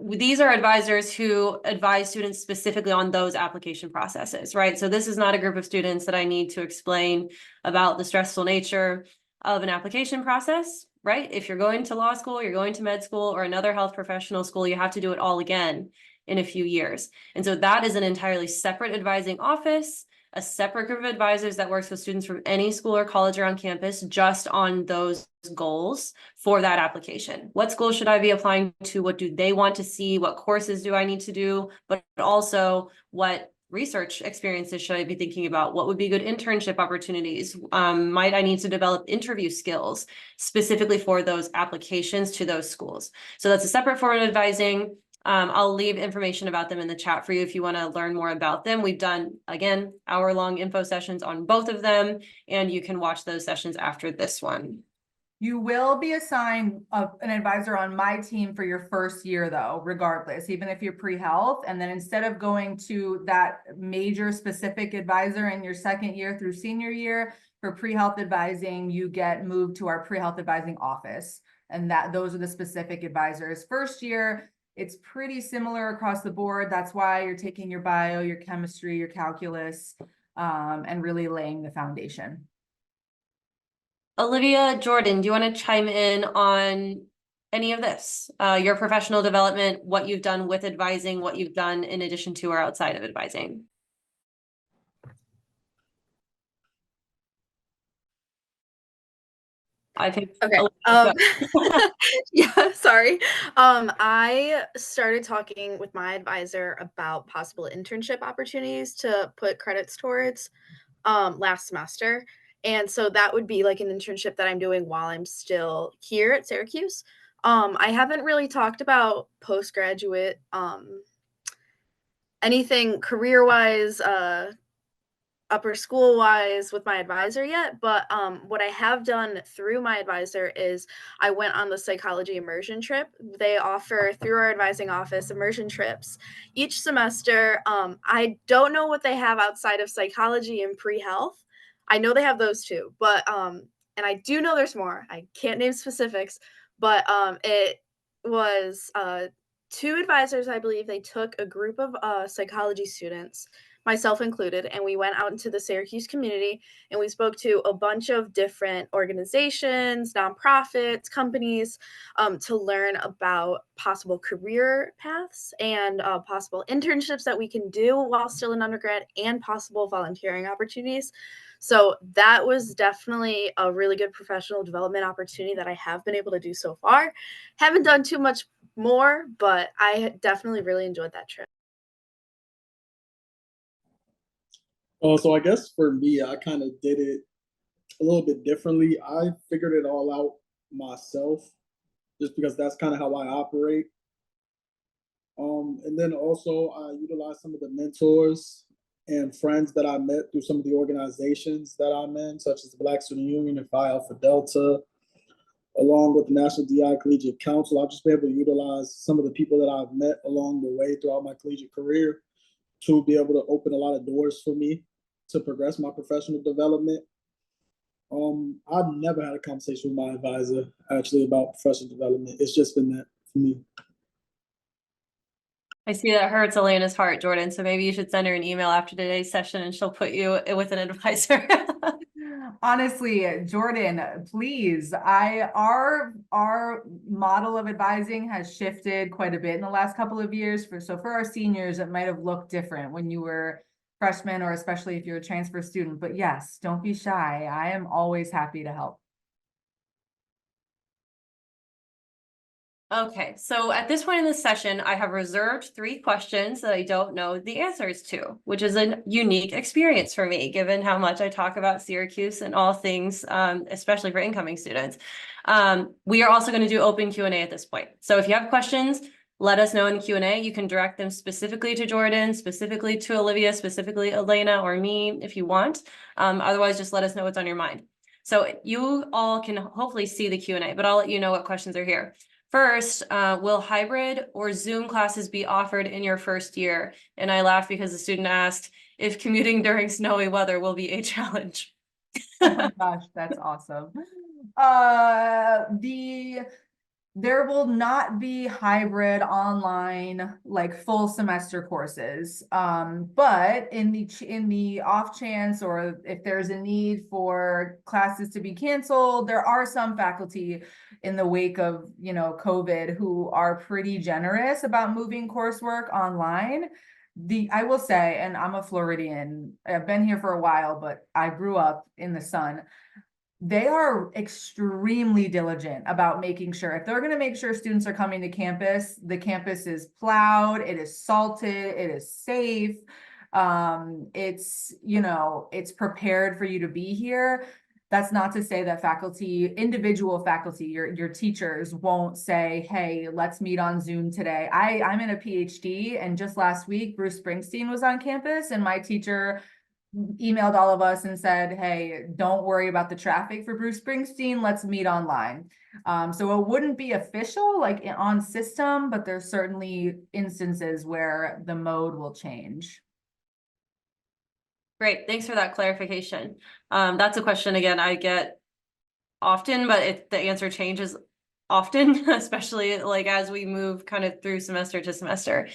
These are advisors who advise students specifically on those application processes, right? So this is not a group of students that I need to explain about the stressful nature of an application process, right? If you're going to law school, you're going to med school, or another health professional school, you have to do it all again in a few years. And so that is an entirely separate advising office, a separate group of advisors that works with students from any school or college around campus just on those goals for that application. What school should I be applying to? What do they want to see? What courses do I need to do? But also, what research experiences should I be thinking about? What would be good internship opportunities? Might I need to develop interview skills specifically for those applications to those schools? So that's a separate form of advising. I'll leave information about them in the chat for you if you want to learn more about them. We've done, again, hour-long info sessions on both of them, and you can watch those sessions after this one. You will be assigned an advisor on my team for your first year, though, regardless, even if you're pre-health. And then instead of going to that major specific advisor in your second year through senior year for pre-health advising, you get moved to our pre-health advising office. And those are the specific advisors. First year, it's pretty similar across the board. That's why you're taking your bio, your chemistry, your calculus. and really laying the foundation. Olivia, Jordan, do you want to chime in on any of this? Your professional development, what you've done with advising, what you've done in addition to or outside of advising? I think Okay. Yeah, sorry. I started talking with my advisor about possible internship opportunities to put credits towards last semester. And so that would be like an internship that I'm doing while I'm still here at Syracuse. I haven't really talked about postgraduate anything career-wise, upper school wise with my advisor yet, but what I have done through my advisor is I went on the psychology immersion trip. They offer through our advising office immersion trips each semester. I don't know what they have outside of psychology and pre-health. I know they have those two, but and I do know there's more. I can't name specifics, but it was two advisors, I believe. They took a group of psychology students, myself included, and we went out into the Syracuse community and we spoke to a bunch of different organizations, nonprofits, companies, to learn about possible career paths and possible internships that we can do while still in undergrad and possible volunteering opportunities. So that was definitely a really good professional development opportunity that I have been able to do so far. Haven't done too much more, but I definitely really enjoyed that trip. So I guess for me, I kind of did it a little bit differently. I figured it all out myself, just because that's kind of how I operate. And then also I utilized some of the mentors and friends that I met through some of the organizations that I'm in, such as the Black Student Union and Phi Alpha Delta, along with the National DI Collegiate Council. I've just been able to utilize some of the people that I've met along the way throughout my collegiate career to be able to open a lot of doors for me to progress my professional development. I've never had a conversation with my advisor actually about professional development. It's just been that for me. I see that hurts Elena's heart, Jordan. So maybe you should send her an email after today's session and she'll put you with an advisor. Honestly, Jordan, please. Our model of advising has shifted quite a bit in the last couple of years. For our seniors, it might have looked different when you were freshmen, or especially if you're a transfer student. But yes, don't be shy. I am always happy to help. Okay, so at this point in the session, I have reserved 3 questions that I don't know the answers to, which is a unique experience for me, given how much I talk about Syracuse and all things, especially for incoming students. We are also going to do open Q&A at this point. So if you have questions, let us know in the Q&A. You can direct them specifically to Jordan, specifically to Olivia, specifically Elena or me if you want. Otherwise, just let us know what's on your mind. So you all can hopefully see the Q&A, but I'll let you know what questions are here. First, will hybrid or Zoom classes be offered in your first year? And I laugh because the student asked if commuting during snowy weather will be a challenge. Oh my gosh, that's awesome. There will not be hybrid online, like full semester courses. But in the off chance, or if there's a need for classes to be canceled, there are some faculty in the wake of, COVID who are pretty generous about moving coursework online. I will say, and I'm a Floridian, I've been here for a while, but I grew up in the sun. They are extremely diligent about making sure, if they're going to make sure students are coming to campus, the campus is plowed, it is salted, it is safe. It's prepared for you to be here. That's not to say that individual faculty, your teachers won't say, hey, let's meet on Zoom today. I'm in a PhD, and just last week, Bruce Springsteen was on campus, and my teacher emailed all of us and said, hey, don't worry about the traffic for Bruce Springsteen. Let's meet online. So it wouldn't be official, like on system, but there's certainly instances where the mode will change. Great, thanks for that clarification. That's a question, again, I get often, but the answer changes often, especially like as we move kind of through semester to semester.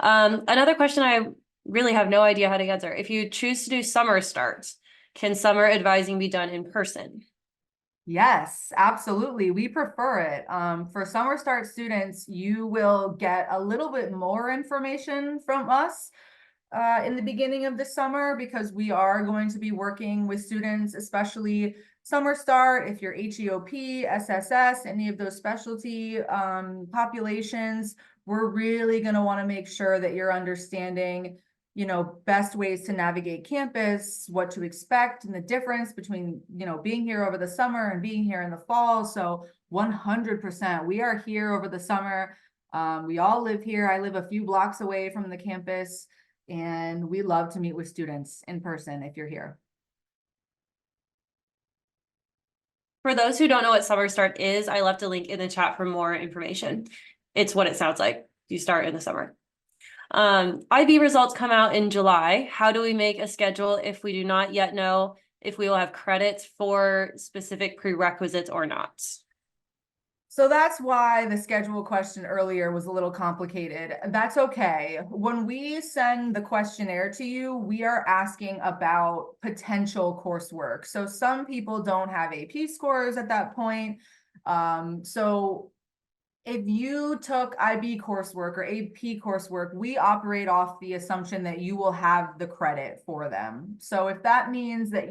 Another question I really have no idea how to answer. If you choose to do summer starts, can summer advising be done in person? Yes, absolutely. We prefer it. For summer start students, you will get a little bit more information from us in the beginning of the summer because we are going to be working with students, especially summer start, if you're HEOP, SSS, any of those specialty populations, we're really going to want to make sure that you're understanding, you know, best ways to navigate campus, what to expect, and the difference between, you know, being here over the summer and being here in the fall. So 100%, we are here over the summer. We all live here. I live a few blocks away from the campus, and we love to meet with students in person if you're here. For those who don't know what summer start is, I left a link in the chat for more information. It's what it sounds like. You start in the summer. IB results come out in July. How do we make a schedule if we do not yet know if we will have credits for specific prerequisites or not? So that's why the schedule question earlier was a little complicated. That's okay. When we send the questionnaire to you, we are asking about potential coursework. So some people don't have AP scores at that point. So if you took IB coursework or AP coursework, we operate off the assumption that you will have the credit for them. So if that means that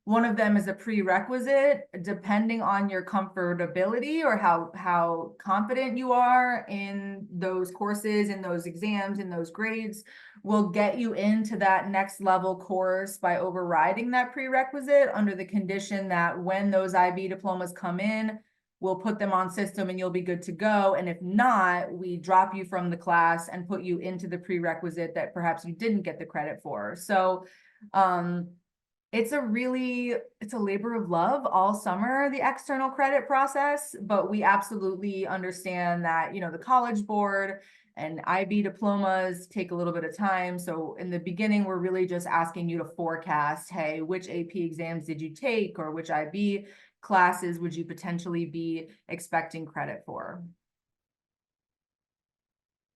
one of them is a prerequisite, depending on your comfortability or how confident you are in those courses, in those exams, in those grades, will get you into that next level course by overriding that prerequisite under the condition that when those IB diplomas come in, we'll put them on system and you'll be good to go. And if not, we drop you from the class and put you into the prerequisite that perhaps you didn't get the credit for. So it's a labor of love all summer, the external credit process, but we absolutely understand that, you know, the College Board and IB diplomas take a little bit of time. So in the beginning, we're really just asking you to forecast, hey, which AP exams did you take, or which IB classes would you potentially be expecting credit for?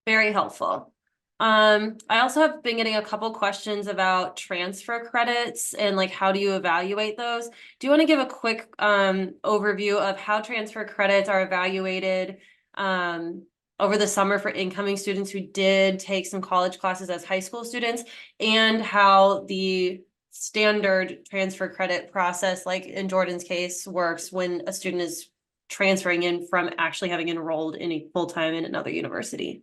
Very helpful. I also have been getting a couple questions about transfer credits and like how do you evaluate those? Do you want to give a quick overview of how transfer credits are evaluated over the summer for incoming students who did take some college classes as high school students, and how the standard transfer credit process, like in Jordan's case, works when a student is transferring in from actually having enrolled in a full-time in another university?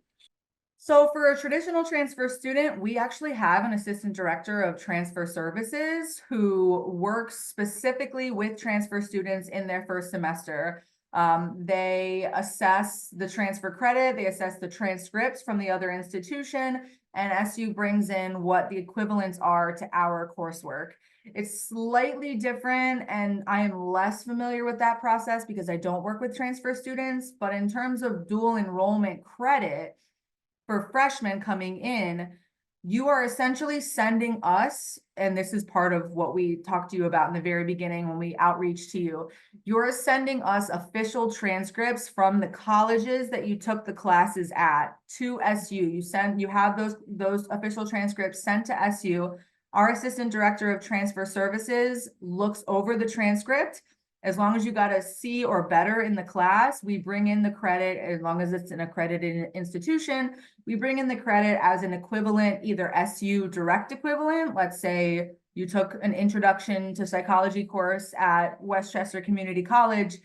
So for a traditional transfer student, we actually have an assistant director of transfer services who works specifically with transfer students in their first semester. They assess the transfer credit, they assess the transcripts from the other institution, and SU brings in what the equivalents are to our coursework. It's slightly different, and I am less familiar with that process because I don't work with transfer students, but in terms of dual enrollment credit, for freshmen coming in, you are essentially sending us, and this is part of what we talked to you about in the very beginning when we outreach to you, you're sending us official transcripts from the colleges that you took the classes at to SU. You have those official transcripts sent to SU. Our assistant director of transfer services looks over the transcript. As long as you got a C or better in the class, we bring in the credit. As long as it's an accredited institution, we bring in the credit as an equivalent, either SU direct equivalent. Let's say you took an introduction to psychology course at Westchester Community College.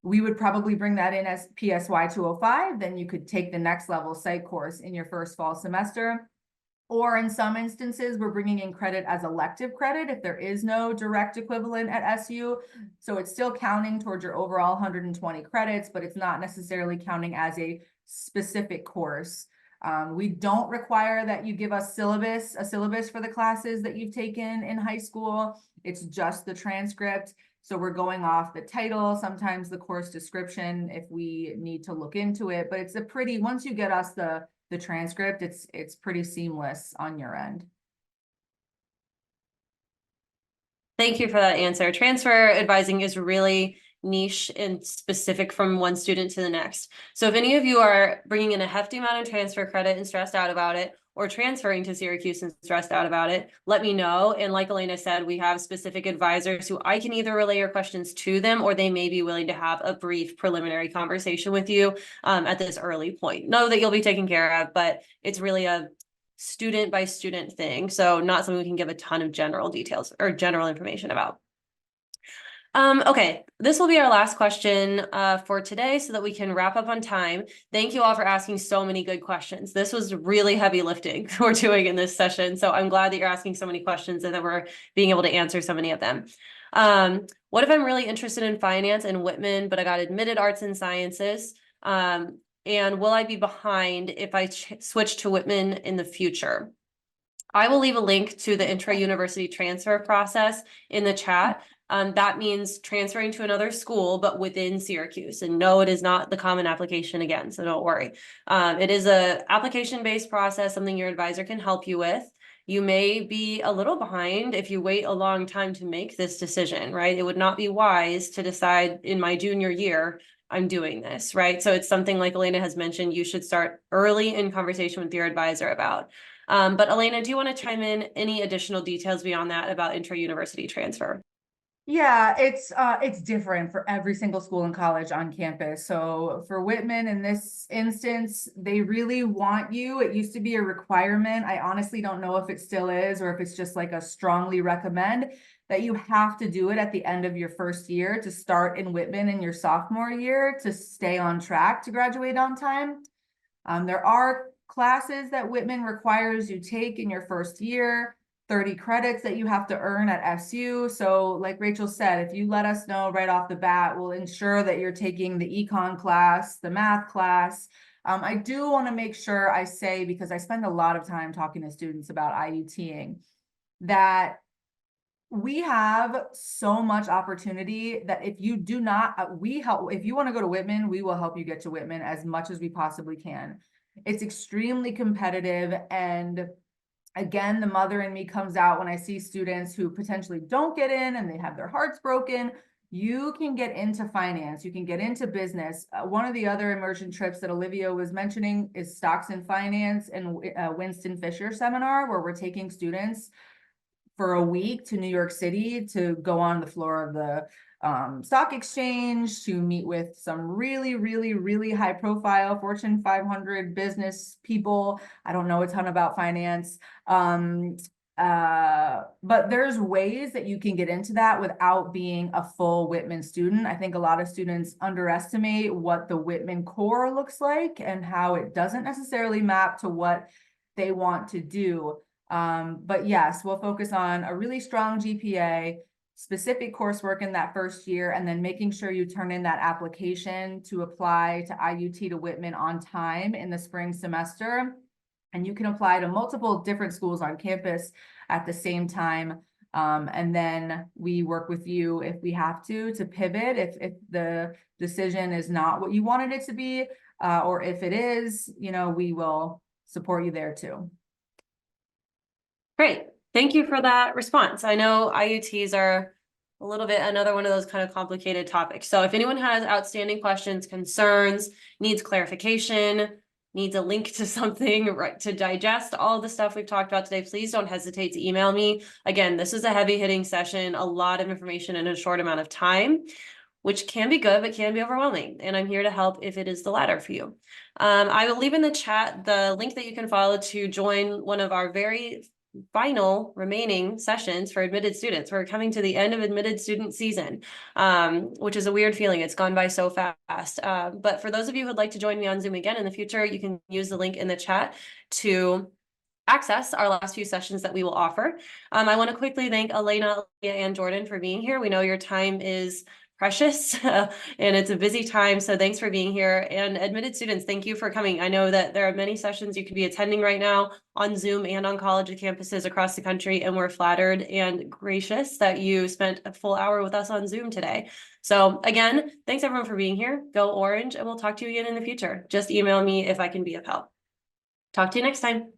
We would probably bring that in as PSY 205. Then you could take the next level psych course in your first fall semester. Or in some instances, we're bringing in credit as elective credit if there is no direct equivalent at SU. So it's still counting towards your overall 120 credits, but it's not necessarily counting as a specific course. We don't require that you give us a syllabus for the classes that you've taken in high school. It's just the transcript. So we're going off the title, sometimes the course description if we need to look into it, but it's once you get us the transcript, it's pretty seamless on your end. Thank you for that answer. Transfer advising is really niche and specific from one student to the next. So if any of you are bringing in a hefty amount of transfer credit and stressed out about it, or transferring to Syracuse and stressed out about it, let me know. And like Elena said, we have specific advisors who I can either relay your questions to them, or they may be willing to have a brief preliminary conversation with you at this early point. Know that you'll be taken care of, but it's really a student by student thing. So not something we can give a ton of general details or general information about. Okay, this will be our last question for today so that we can wrap up on time. Thank you all for asking so many good questions. This was really heavy lifting we're doing in this session. So I'm glad that you're asking so many questions and that we're being able to answer so many of them. What if I'm really interested in finance and Whitman, but I got admitted arts and sciences? And will I be behind if I switch to Whitman in the future? I will leave a link to the intra-university transfer process in the chat. That means transferring to another school, but within Syracuse. And no, it is not the common application again, so don't worry. It is a application-based process, something your advisor can help you with. You may be a little behind if you wait a long time to make this decision, right? It would not be wise to decide in my junior year, I'm doing this, right? So it's something like Elena has mentioned, you should start early in conversation with your advisor about. But Elena, do you want to chime in any additional details beyond that about intra-university transfer? Yeah, it's different for every single school and college on campus. So for Whitman in this instance, they really want you. It used to be a requirement. I honestly don't know if it still is or if it's just like a strongly recommend that you have to do it at the end of your first year to start in Whitman in your sophomore year to stay on track to graduate on time. There are classes that Whitman requires you take in your first year. 30 credits that you have to earn at SU. So like Rachel said, if you let us know right off the bat, we'll ensure that you're taking the econ class, the math class. I do want to make sure I say, because I spend a lot of time talking to students about IUTing, that we have so much opportunity that if you do not, if you want to go to Whitman, we will help you get to Whitman as much as we possibly can. It's extremely competitive, and again, the mother in me comes out when I see students who potentially don't get in and they have their hearts broken. You can get into finance, you can get into business. One of the other immersion trips that Olivia was mentioning is Stocks in Finance and Winston Fisher seminar, where we're taking students for a week to New York City to go on the floor of the stock exchange, to meet with some really, really, really high profile Fortune 500 business people. I don't know a ton about finance. But there's ways that you can get into that without being a full Whitman student. I think a lot of students underestimate what the Whitman core looks like and how it doesn't necessarily map to what they want to do. But yes, we'll focus on a really strong GPA, specific coursework in that first year, and then making sure you turn in that application to apply to IUT to Whitman on time in the spring semester. And you can apply to multiple different schools on campus at the same time. And then we work with you if we have to pivot, if the decision is not what you wanted it to be, or if it is, we will support you there too. Great. Thank you for that response. I know IUTs are a little bit another one of those kind of complicated topics. So if anyone has outstanding questions, concerns, needs clarification, needs a link to something right to digest all the stuff we've talked about today, please don't hesitate to email me. Again, this is a heavy hitting session, a lot of information in a short amount of time, which can be good, but can be overwhelming. And I'm here to help if it is the latter for you. I will leave in the chat the link that you can follow to join one of our very final remaining sessions for admitted students. We're coming to the end of admitted student season, which is a weird feeling. It's gone by so fast. But for those of you who'd like to join me on Zoom again in the future, you can use the link in the chat to access our last few sessions that we will offer. I want to quickly thank Elena, and Jordan for being here. We know your time is precious and it's a busy time, so thanks for being here. And admitted students, thank you for coming. I know that there are many sessions you could be attending right now on Zoom and on college campuses across the country, and we're flattered and gracious that you spent a full hour with us on Zoom today. So again, thanks everyone for being here. Go Orange, and we'll talk to you again in the future. Just email me if I can be of help. Talk to you next time.